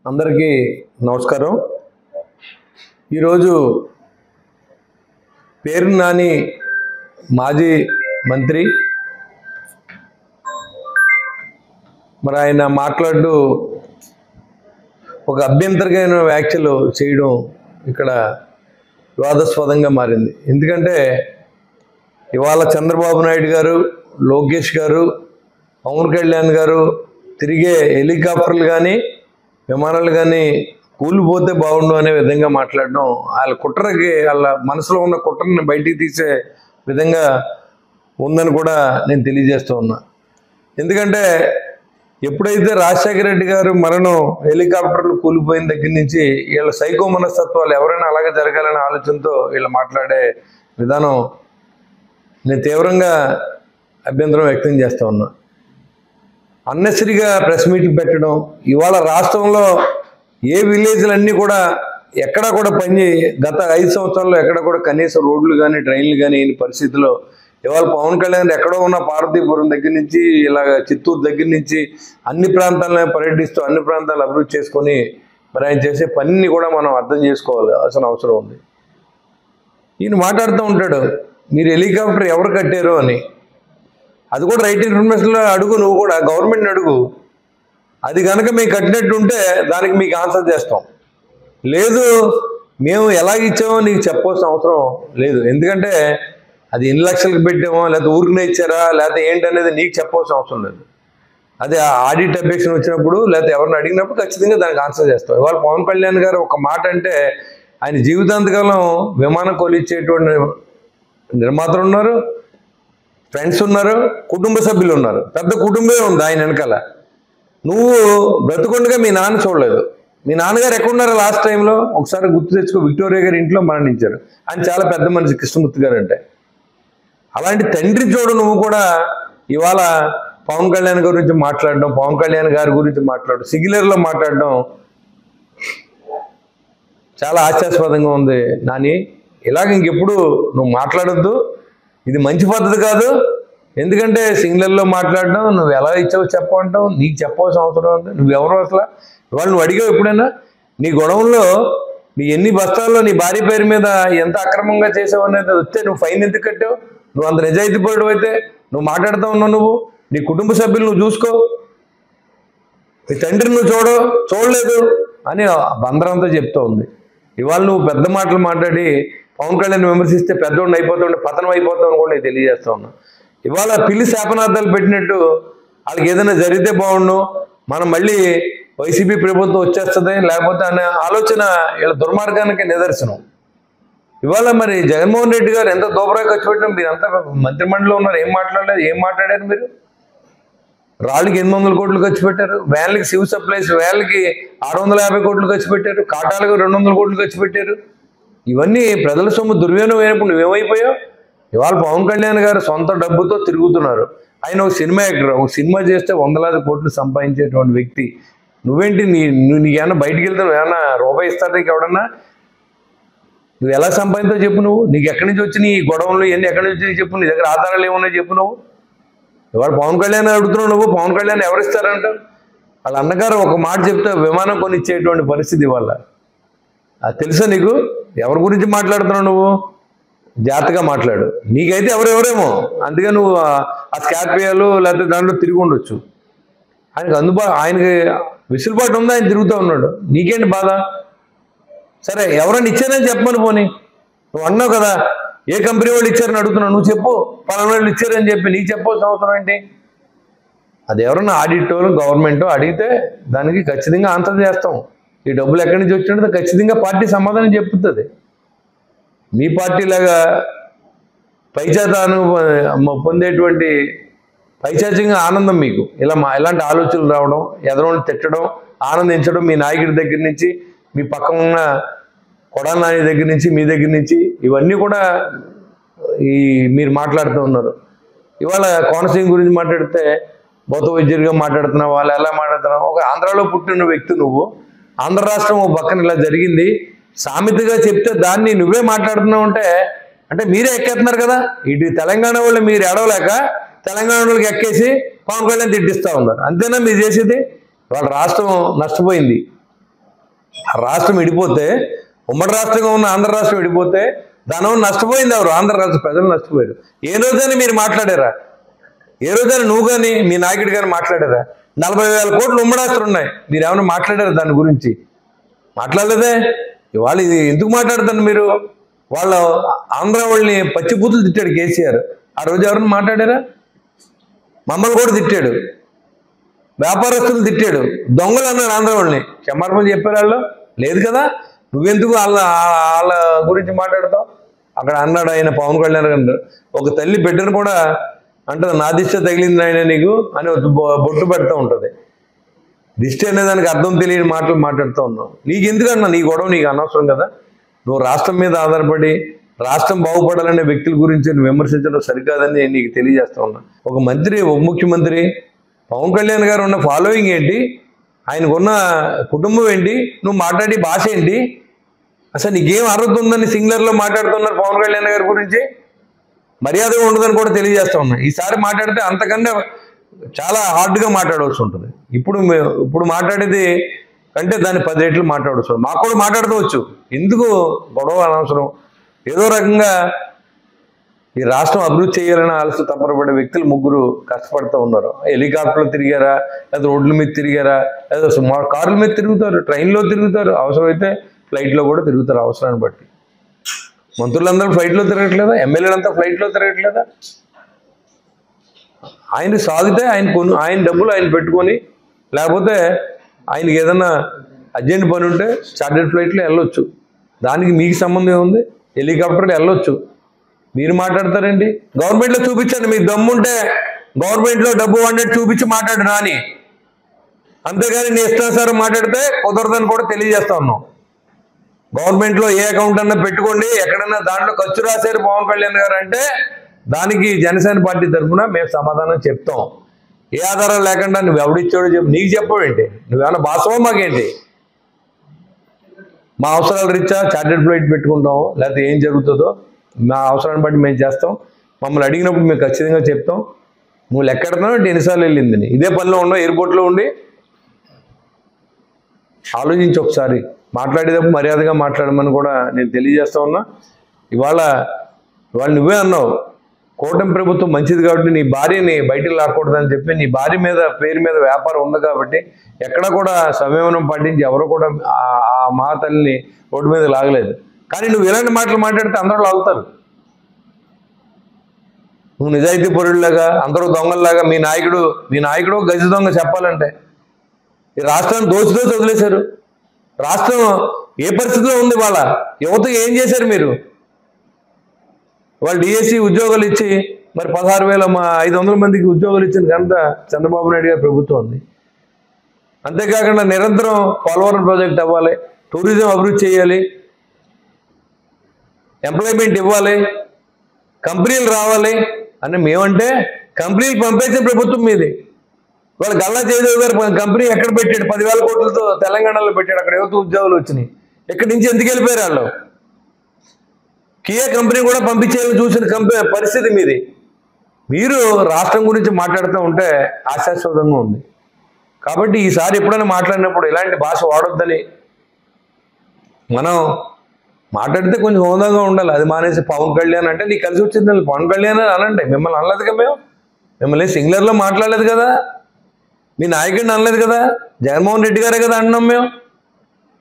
అందరికీ నమస్కారం. ఈరోజు పేరు నాని మాజీ మంత్రి మరి ఆయన మాట్లాడుతూ ఒక అభ్యంతరమైన వ్యాఖ్యలు చేయడం ఇక్కడ వివాదాస్పదంగా మారింది. ఎందుకంటే ఇవాళ చంద్రబాబు నాయుడు గారు, లోకేష్ గారు, పవన్ కళ్యాణ్ గారు తిరిగే హెలికాప్టర్లు కానీ విమానాలు కానీ కూలిపోతే బాగుండు అనే విధంగా మాట్లాడడం వాళ్ళ కుట్రకి, వాళ్ళ మనసులో ఉన్న కుట్రని బయటికి తీసే విధంగా ఉందని కూడా నేను తెలియజేస్తూ ఉన్నా. ఎందుకంటే ఎప్పుడైతే రాజశేఖర రెడ్డి గారు మరణం, హెలికాప్టర్లు కూలిపోయిన దగ్గర నుంచి వీళ్ళ సైకో మనస్తత్వాలు ఎవరైనా అలాగే జరగాలనే ఆలోచనతో వీళ్ళు మాట్లాడే విధానం నేను తీవ్రంగా అభ్యంతరం వ్యక్తం చేస్తూ ఉన్నా. అన్నెసరిగా ప్రెస్ మీట్లు పెట్టడం, ఇవాళ రాష్ట్రంలో ఏ విలేజ్లన్నీ కూడా ఎక్కడా కూడా గత 5 సంవత్సరాల్లో ఎక్కడ కూడా కనీసం రోడ్లు కానీ ట్రైన్లు కానీ అయిన పరిస్థితిలో ఇవాళ పవన్ కళ్యాణ్ ఎక్కడో ఉన్న పార్వతీపురం దగ్గర నుంచి ఇలాగ చిత్తూరు దగ్గర నుంచి అన్ని ప్రాంతాలను పర్యటిస్తూ అన్ని ప్రాంతాలు అభివృద్ధి చేసుకొని మరి ఆయన చేసే పనిని కూడా మనం అర్థం చేసుకోవాలి అసలు అవసరం ఉంది. ఈయన మాట్లాడుతూ ఉంటాడు, మీరు హెలికాప్టర్ ఎవరు కట్టారు అని. అది కూడా రైట్ ఇన్ఫర్మేషన్లో అడుగు, నువ్వు కూడా గవర్నమెంట్ని అడుగు. అది కనుక మేము కట్టినట్టు ఉంటే దానికి మీకు ఆన్సర్ చేస్తాం. లేదు మేము ఎలాగిచ్చామో నీకు చెప్పవలసిన అవసరం లేదు. ఎందుకంటే అది ఎన్ని లక్షలకు పెట్టామో, లేకపోతే ఊరికనే ఇచ్చారా, లేకపోతే ఏంటనేది నీకు చెప్పవలసిన అవసరం లేదు. అదే ఆడిట్ అబ్జెక్షన్ వచ్చినప్పుడు లేకపోతే ఎవరిని అడిగినప్పుడు ఖచ్చితంగా దానికి ఆన్సర్ చేస్తాం. ఇవాళ పవన్ కళ్యాణ్ గారు ఒక మాట అంటే ఆయన జీవితాంతకాలం విమానం కొలిచ్చేటువంటి నిర్మాతలు ఉన్నారు, ఫ్రెండ్స్ ఉన్నారు, కుటుంబ సభ్యులు ఉన్నారు. పెద్ద కుటుంబమే ఉంది ఆయన వెనకాల. నువ్వు బ్రతుకుండగా మీ నాన్న చూడలేదు. మీ నాన్నగారు ఎక్కడున్నారో లాస్ట్ టైంలో ఒకసారి గుర్తు తెచ్చుకో. విక్టోరియా గారి ఇంట్లో మరణించారు. ఆయన చాలా పెద్ద మనిషి, కృష్ణమూర్తి గారు అంటే. అలాంటి తండ్రి చూడు నువ్వు కూడా ఇవాళ పవన్ కళ్యాణ్ గురించి మాట్లాడడం, పవన్ కళ్యాణ్ గారి గురించి మాట్లాడడం, సింగులర్లో మాట్లాడడం చాలా హాస్యాస్పదంగా ఉంది. నాని, ఇలాగ ఇంకెప్పుడు నువ్వు మాట్లాడొద్దు. ఇది మంచి పద్ధతి కాదు. ఎందుకంటే సింగులర్లో మాట్లాడడం, నువ్వు ఎలా ఇచ్చావో చెప్పమంటావు, నీకు చెప్పవలసిన అవసరం ఉంది. నువ్వెవరో అసలు ఇవాళ నువ్వు అడిగావు ఎప్పుడైనా నీ గొడవల్లో నీ ఎన్ని బస్తాల్లో నీ భార్య పేరు మీద ఎంత అక్రమంగా చేసావు అనేది వస్తే నువ్వు ఫైన్ ఎందుకు కట్టావు? నువ్వు అంత నిజాయితీ పరుడు అయితే నువ్వు మాట్లాడుతూ ఉన్నావు. నువ్వు నీ కుటుంబ సభ్యులు నువ్వు చూసుకో, నీ తండ్రిని నువ్వు చూడలేదు అని బందరంతో చెప్తూ ఉంది. ఇవాళ నువ్వు పెద్ద మాటలు మాట్లాడి పవన్ కళ్యాణ్ విమర్శిస్తే పెద్దోడిని అయిపోతావు, పతనం అయిపోతావు అని కూడా నేను తెలియజేస్తా ఉన్నా. ఇవాళ పిల్లి శాపనార్థాలు పెట్టినట్టు వాళ్ళకి ఏదైనా జరిగితే బాగుండు, మనం మళ్ళీ వైసీపీ ప్రభుత్వం వచ్చేస్తుంది లేకపోతే అనే ఆలోచన వీళ్ళ దుర్మార్గానికి నిదర్శనం. ఇవాళ మరి జగన్మోహన్ రెడ్డి గారు ఎంత దోబరా ఖర్చు పెట్టడం, మీరు అంతా మంత్రిమండలిలో ఉన్నారు, ఏం మాట్లాడారు మీరు? రాళ్ళకి 800 కోట్లు ఖర్చు పెట్టారు, వ్యాన్లకి సివిల్ సప్లైస్ వ్యాన్లకి 650 కోట్లు ఖర్చు పెట్టారు, కాటాలకు 200 కోట్లు ఖర్చు పెట్టారు. ఇవన్నీ ప్రజల సొమ్ము దుర్వినియోగం అయినప్పుడు నువ్వేమైపోయావు? ఇవాళ పవన్ కళ్యాణ్ గారు సొంత డబ్బుతో తిరుగుతున్నారు. ఆయన ఒక సినిమా యాక్టర్, ఒక సినిమా చేస్తే 100,000 కోట్లు సంపాదించేటువంటి వ్యక్తి. నువ్వేంటి నీకేమన్నా బయటికి వెళ్తే ఏమన్నా రూపాయి ఇస్తాడు నీకు ఎవడన్నా? నువ్వు ఎలా సంపాదించావు చెప్పు. నువ్వు నీకు ఎక్కడి నుంచి వచ్చి నీ గొడవలు ఇవన్నీ ఎక్కడి నుంచి వచ్చి చెప్పు. నీ దగ్గర ఆధారాలు ఏమున్నాయి చెప్పు. నువ్వు ఇవాళ పవన్ కళ్యాణ్ అడుగుతున్నావు, నువ్వు పవన్ కళ్యాణ్ ఎవరిస్తారంట? వాళ్ళ అన్నగారు ఒక మాట చెప్తే విమానం కొని ఇచ్చేటువంటి పరిస్థితి ఇవాళ. అది తెలుసా నీకు? ఎవరి గురించి మాట్లాడుతున్నావు నువ్వు? జాగ్రత్తగా మాట్లాడు. నీకైతే ఎవరెవరేమో, అందుకే నువ్వు ఆ స్కార్పియోలు లేకపోతే దాంట్లో తిరిగి ఉండొచ్చు. ఆయనకి విసులుబాటు ఉంది, ఆయన తిరుగుతూ ఉన్నాడు. నీకేంటి బాధ? సరే ఎవరైనా ఇచ్చారని చెప్పమని పోనీ. నువ్వు అన్నావు కదా ఏ కంపెనీ వాళ్ళు ఇచ్చారని అడుగుతున్నావు, నువ్వు చెప్పు. పలానా వాళ్ళు ఇచ్చారని చెప్పి నీకు చెప్పవలసిన అవసరం ఏంటి? అది ఎవరన్నా ఆడిటో గవర్నమెంటో అడిగితే దానికి ఖచ్చితంగా ఆన్సర్ చేస్తాం. ఈ డబ్బులు ఎక్కడి నుంచి వచ్చినట్టు ఖచ్చితంగా పార్టీ సమాధానం చెప్తుంది. మీ పార్టీలాగా పొందేటువంటి పైశాచికంగా ఆనందం మీకు ఇలాంటి ఆలోచనలు రావడం, ఎదరోని తిట్టడం, ఆనందించడం, మీ నాయకుడి దగ్గర నుంచి మీ పక్కన ఉన్న కొడాలి నాని దగ్గర నుంచి మీ దగ్గర నుంచి ఇవన్నీ కూడా మీరు మాట్లాడుతూ ఉన్నారు. ఇవాళ కోనసీమ గురించి మాట్లాడితే భౌత వైద్యుడిగా మాట్లాడుతున్నావు, వాళ్ళు ఎలా మాట్లాడుతున్నావు? ఒక ఆంధ్రాలో పుట్టిన వ్యక్తి నువ్వు. ఆంధ్ర రాష్ట్రం పక్కన ఇలా జరిగింది సామెతగా చెప్తే దాన్ని నువ్వే మాట్లాడుతున్నావు అంటే మీరే ఎక్కేస్తున్నారు కదా. ఇటు తెలంగాణ వాళ్ళు మీరు ఎడవలేక తెలంగాణ వాళ్ళకి ఎక్కేసి పవన్ కళ్యాణ్ తిట్టిస్తూ ఉన్నారు. అంతేనా మీరు చేసేది? వాళ్ళ రాష్ట్రం నష్టపోయింది. రాష్ట్రం విడిపోతే, ఉమ్మడి రాష్ట్రంగా ఉన్న ఆంధ్ర రాష్ట్రం విడిపోతే దానివల్ల నష్టపోయింది ఎవరు? ఆంధ్ర రాష్ట్ర ప్రజలు నష్టపోయారు. ఏ రోజైనా మీరు మాట్లాడారా? ఏ రోజైనా నువ్వు కానీ మీ నాయకుడు కానీ మాట్లాడారా? 40,000 కోట్లు ఉమ్మడి ఆస్తులు ఉన్నాయి, మీరు ఏమైనా మాట్లాడారా దాని గురించి? మాట్లాడలేదే. ఇవాళ ఇది ఎందుకు మాట్లాడతాను మీరు? వాళ్ళ ఆంధ్ర వాళ్ళని పచ్చిబూతులు తిట్టాడు కేసీఆర్. ఆ రోజు ఎవరైనా మాట్లాడారా? మమ్మల్ని కూడా తిట్టాడు, వ్యాపారస్తులు తిట్టాడు, దొంగలు అన్నారు ఆంధ్ర వాళ్ళని. క్షమార్పణ చెప్పారు వాళ్ళు? లేదు కదా. నువ్వెందుకు వాళ్ళ గురించి మాట్లాడతావు? అక్కడ అన్నాడు ఆయన పవన్ కళ్యాణ్ గారు, ఒక తల్లి బిడ్డను కూడా అంటే నా దిష్టి తగిలింది ఆయన నీకు అని బొట్టు పెడతా ఉంటుంది. దిష్టి అనే దానికి అర్థం తెలియని మాటలు మాట్లాడుతూ ఉన్నావు. నీకు ఎందుకన్నా నీ గొడవ? నీకు అనవసరం కదా. నువ్వు రాష్ట్రం మీద ఆధారపడి రాష్ట్రం బాగుపడాలనే వ్యక్తుల గురించి విమర్శించడం సరికాదని నీకు తెలియజేస్తా ఉన్నా. ఒక మంత్రి, ఉప ముఖ్యమంత్రి పవన్ కళ్యాణ్ గారు ఉన్న ఫాలోయింగ్ ఏంటి, ఆయనకున్న కుటుంబం ఏంటి, నువ్వు మాట్లాడే భాష ఏంటి? అసలు నీకేం అర్హత ఉందని సింగులర్లో మాట్లాడుతున్నారు పవన్ కళ్యాణ్ గారి గురించి. మర్యాదగా ఉండదని కూడా తెలియజేస్తా ఉన్నా. ఈసారి మాట్లాడితే అంతకన్నా చాలా హార్డ్గా మాట్లాడవలసి ఉంటుంది. ఇప్పుడు మాట్లాడేది కంటే దాన్ని 10 రెట్లు మాట్లాడవచ్చు. మాకు కూడా మాట్లాడుకోవచ్చు. ఎందుకు గొడవ అనవసరం? ఏదో రకంగా ఈ రాష్ట్రం అభివృద్ధి చేయాలని ఆలస్య తప్పరపడే వ్యక్తులు 3 కష్టపడుతూ ఉన్నారు. హెలికాప్టర్లో తిరిగారా, లేదా రోడ్ల మీద తిరిగారా, లేదా కార్ల మీద తిరుగుతారు, ట్రైన్లో తిరుగుతారు, అవసరమైతే ఫ్లైట్లో కూడా తిరుగుతారు అవసరాన్ని బట్టి. మంత్రులందరూ ఫ్లైట్లో తిరగట్లేదా? ఎమ్మెల్యేలంతా ఫ్లైట్లో తిరగట్లేదా? ఆయన సాగితే ఆయన డబ్బులు ఆయన పెట్టుకొని, లేకపోతే ఆయనకి ఏదన్నా అర్జెంట్ పని ఉంటే చార్టెడ్ ఫ్లైట్లో వెళ్ళొచ్చు. దానికి మీకు సంబంధం ఏముంది? హెలికాప్టర్లో వెళ్ళొచ్చు. మీరు మాట్లాడతారండి? గవర్నమెంట్లో చూపించండి. మీకు దమ్ముంటే గవర్నమెంట్లో డబ్బు వండేది చూపించి మాట్లాడు నాని. అంతేగాని నీ ఇష్టానుసారం మాట్లాడితే కుదరదని కూడా తెలియజేస్తా ఉన్నాం. గవర్నమెంట్లో ఏ అకౌంట్ అన్నా పెట్టుకోండి, ఎక్కడన్నా దాంట్లో ఖర్చు రాశారు పవన్ కళ్యాణ్ గారు అంటే దానికి జనసేన పార్టీ తరఫున మేము సమాధానం చెప్తాం. ఏ ఆధారం లేకుండా నువ్వు ఎవడిచ్చాడో చెప్పు. నీకు చెప్పవేంటి? నువ్వేమన్నా బాసవా మాకేంటి? మా అవసరాలు రీత్యా చార్టెడ్ ఫ్లైట్ పెట్టుకుంటాము, లేకపోతే ఏం జరుగుతుందో మా అవసరాన్ని బట్టి మేము చేస్తాం. మమ్మల్ని అడిగినప్పుడు మేము ఖచ్చితంగా చెప్తాం. నువ్వు లెక్కెడుతున్నావు అంటే ఎన్నిసార్లు వెళ్ళిందని. ఇదే పనిలో ఉండవు, ఎయిర్పోర్ట్లో ఉండి ఆలోచించి ఒకసారి మాట్లాడేటప్పుడు మర్యాదగా మాట్లాడమని కూడా నేను తెలియజేస్తా ఉన్నా. ఇవాళ నువ్వే అన్నావు కూటమి ప్రభుత్వం మంచిది కాబట్టి నీ భార్యని బయటికి లాక్కూడదని చెప్పి, నీ భార్య మీద పేరు మీద వ్యాపారం ఉంది కాబట్టి ఎక్కడ కూడా సంయమనం పాటించి ఎవరు కూడా ఆ మా తల్లిని రోడ్డు మీద లాగలేదు. కానీ నువ్వు ఇలాంటి మాటలు మాట్లాడితే అందరూ లాగుతారు. నువ్వు నిజాయితీ పరుడులాగా, అందరూ దొంగల్లాగా, మీ నాయకుడు గజ దొంగ చెప్పాలంటే ఈ రాష్ట్రాన్ని దోచి వదిలేశారు. రాష్ట్రం ఏ పరిస్థితిలో ఉంది? వాళ్ళ యువతకు ఏం చేశారు మీరు? వాళ్ళు డిఎస్సి ఉద్యోగాలు ఇచ్చి మరి 16,500 మందికి ఉద్యోగాలు ఇచ్చిన ఘనత చంద్రబాబు నాయుడు గారి ప్రభుత్వం ఉంది. అంతేకాకుండా నిరంతరం పోలవరం ప్రాజెక్ట్ అవ్వాలి, టూరిజం అభివృద్ధి చేయాలి, ఎంప్లాయ్మెంట్ ఇవ్వాలి, కంపెనీలు రావాలి అని మేమంటే కంపెనీలు పంపేసిన ప్రభుత్వం మీది. వాళ్ళు గల్లా జయదేవ్ గారు కంపెనీ ఎక్కడ పెట్టాడు? 10,000 కోట్లతో తెలంగాణలో పెట్టాడు. అక్కడ యువత ఉద్యోగాలు వచ్చినాయి. ఇక్కడి నుంచి ఎందుకు వెళ్ళిపోయారు వాళ్ళు? కియా కంపెనీ కూడా పంపించేయాలని చూసిన పరిస్థితి మీది. మీరు రాష్ట్రం గురించి మాట్లాడుతూ ఉంటే ఆశాస్పదంగా ఉంది. కాబట్టి ఈసారి ఎప్పుడైనా మాట్లాడినప్పుడు ఇలాంటి భాష వాడొద్దని మనం మాట్లాడితే కొంచెం హోదాగా ఉండాలి. అది మానేసి పవన్ కళ్యాణ్ అంటే నీకు కలిసి వచ్చింది పవన్ కళ్యాణ్ అని అనండి. మిమ్మల్ని అనలేదుగా, మిమ్మల్ని సింగులర్లో మాట్లాడలేదు కదా, మీ నాయకుడిని అనలేదు కదా, జగన్మోహన్ రెడ్డి గారే కదా అంటున్నాం మేము.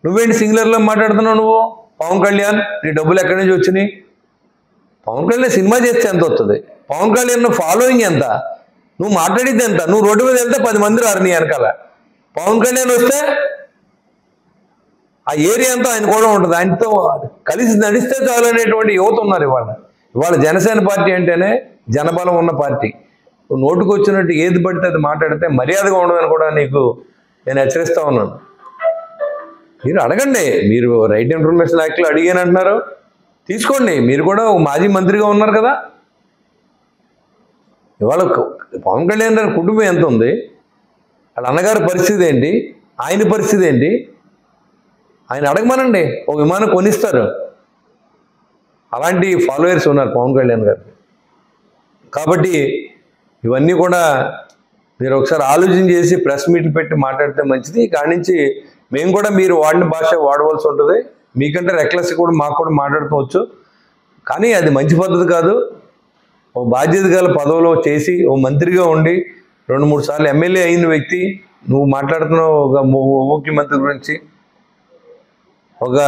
నువ్వేంటి సింగులర్లో మాట్లాడుతున్నావు? నువ్వు పవన్ కళ్యాణ్ నీ డబ్బులు ఎక్కడి నుంచి వచ్చినాయి? పవన్ కళ్యాణ్ సినిమా చేస్తే ఎంత వస్తుంది? పవన్ కళ్యాణ్ ఫాలోయింగ్ ఎంత? నువ్వు మాట్లాడితే ఎంత? నువ్వు రోడ్డు మీద వెళ్తే 10 మంది రారు నీ వెనకాల. పవన్ కళ్యాణ్ వస్తే ఆ ఏరియా అంతా ఆయన కూడా ఉంటుంది. ఆయనతో కలిసి నడిస్తే చాలనేటువంటి యువత ఉన్నారు. ఇవాళ జనసేన పార్టీ అంటేనే జనబలం ఉన్న పార్టీ. నోటుకు వచ్చినట్టు ఏది పడితే అది మాట్లాడితే మర్యాదగా ఉండదని కూడా నీకు నేను హెచ్చరిస్తా ఉన్నాను. మీరు అడగండి. మీరు రైట్ ఇన్ఫర్మేషన్ యాక్ట్లో అడిగానంటున్నారు, తీసుకోండి. మీరు కూడా మాజీ మంత్రిగా ఉన్నారు కదా. ఇవాళ పవన్ కళ్యాణ్ గారి కుటుంబం ఎంత ఉంది? వాళ్ళ అన్నగారి పరిస్థితి ఏంటి? ఆయన పరిస్థితి ఏంటి? ఆయన అడగమనండి, ఒక విమానం కొనిస్తారు. అలాంటి ఫాలోయర్స్ ఉన్నారు పవన్ కళ్యాణ్ గారు. కాబట్టి ఇవన్నీ కూడా మీరు ఒకసారి ఆలోచన చేసి ప్రెస్ మీట్లు పెట్టి మాట్లాడితే మంచిది. కాడి నుంచి మేము కూడా మీరు వాడిన భాష వాడవలసి ఉంటుంది. మీకంటే రెక్లెస్ కూడా మాకు కూడా మాట్లాడుకోవచ్చు, కానీ అది మంచి పద్ధతి కాదు. ఓ బాధ్యత గల పదవిలో చేసి ఓ మంత్రిగా ఉండి 2-3 సార్లు ఎమ్మెల్యే అయిన వ్యక్తి నువ్వు మాట్లాడుతున్నావు ఒక ముఖ్యమంత్రి గురించి. ఒక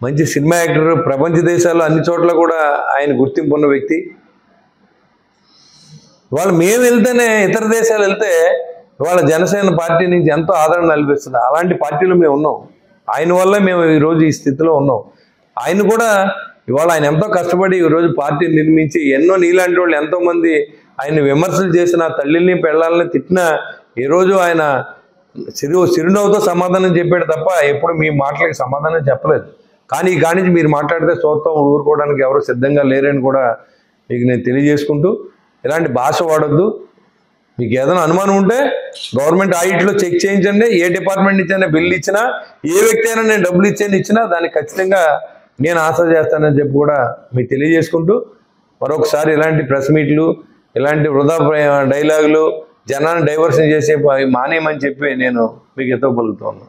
మంచి సినిమా యాక్టర్, ప్రపంచ దేశాల్లో అన్ని చోట్ల కూడా ఆయన గుర్తింపు ఉన్న వ్యక్తి. ఇవాళ మేము వెళ్తేనే ఇతర దేశాలు వెళ్తే ఇవాళ జనసేన పార్టీ నుంచి ఎంతో ఆదరణ కల్పిస్తుంది. అలాంటి పార్టీలో మేము ఉన్నాం. ఆయన వల్ల మేము ఈరోజు ఈ స్థితిలో ఉన్నాం. ఆయన కూడా ఇవాళ ఆయన ఎంతో కష్టపడి ఈరోజు పార్టీ నిర్మించి ఎన్నో నీలాంటి వాళ్ళు ఎంతోమంది ఆయన విమర్శలు చేసిన, తల్లిని పెళ్ళాలని తిట్టినా ఈరోజు ఆయన చిరునవ్వుతో సమాధానం చెప్పాడు తప్ప ఎప్పుడు మీ మాటలకి సమాధానం చెప్పలేదు. కానీ కాడి నుంచి మీరు మాట్లాడితే చూస్తాం ఊరుకోవడానికి ఎవరు సిద్ధంగా లేరని కూడా మీకు నేను తెలియజేసుకుంటూ, ఇలాంటి భాష వాడొద్దు. మీకు ఏదైనా అనుమానం ఉంటే గవర్నమెంట్ ఆడిట్లో చెక్ చేయించండి. ఏ డిపార్ట్మెంట్ నుంచి అయినా బిల్లు ఇచ్చినా, ఏ వ్యక్తి అయినా నేను డబ్బులు ఇచ్చినా దానికి ఖచ్చితంగా నేను ఆశ చేస్తానని చెప్పి కూడా మీకు తెలియజేసుకుంటూ, మరొకసారి ఇలాంటి ప్రెస్ మీట్లు, ఇలాంటి వృధా డైలాగులు, జనాన్ని డైవర్షన్ చేసే మానేయమని చెప్పి నేను మీకు ఎత్తుపలుకుతున్నాను.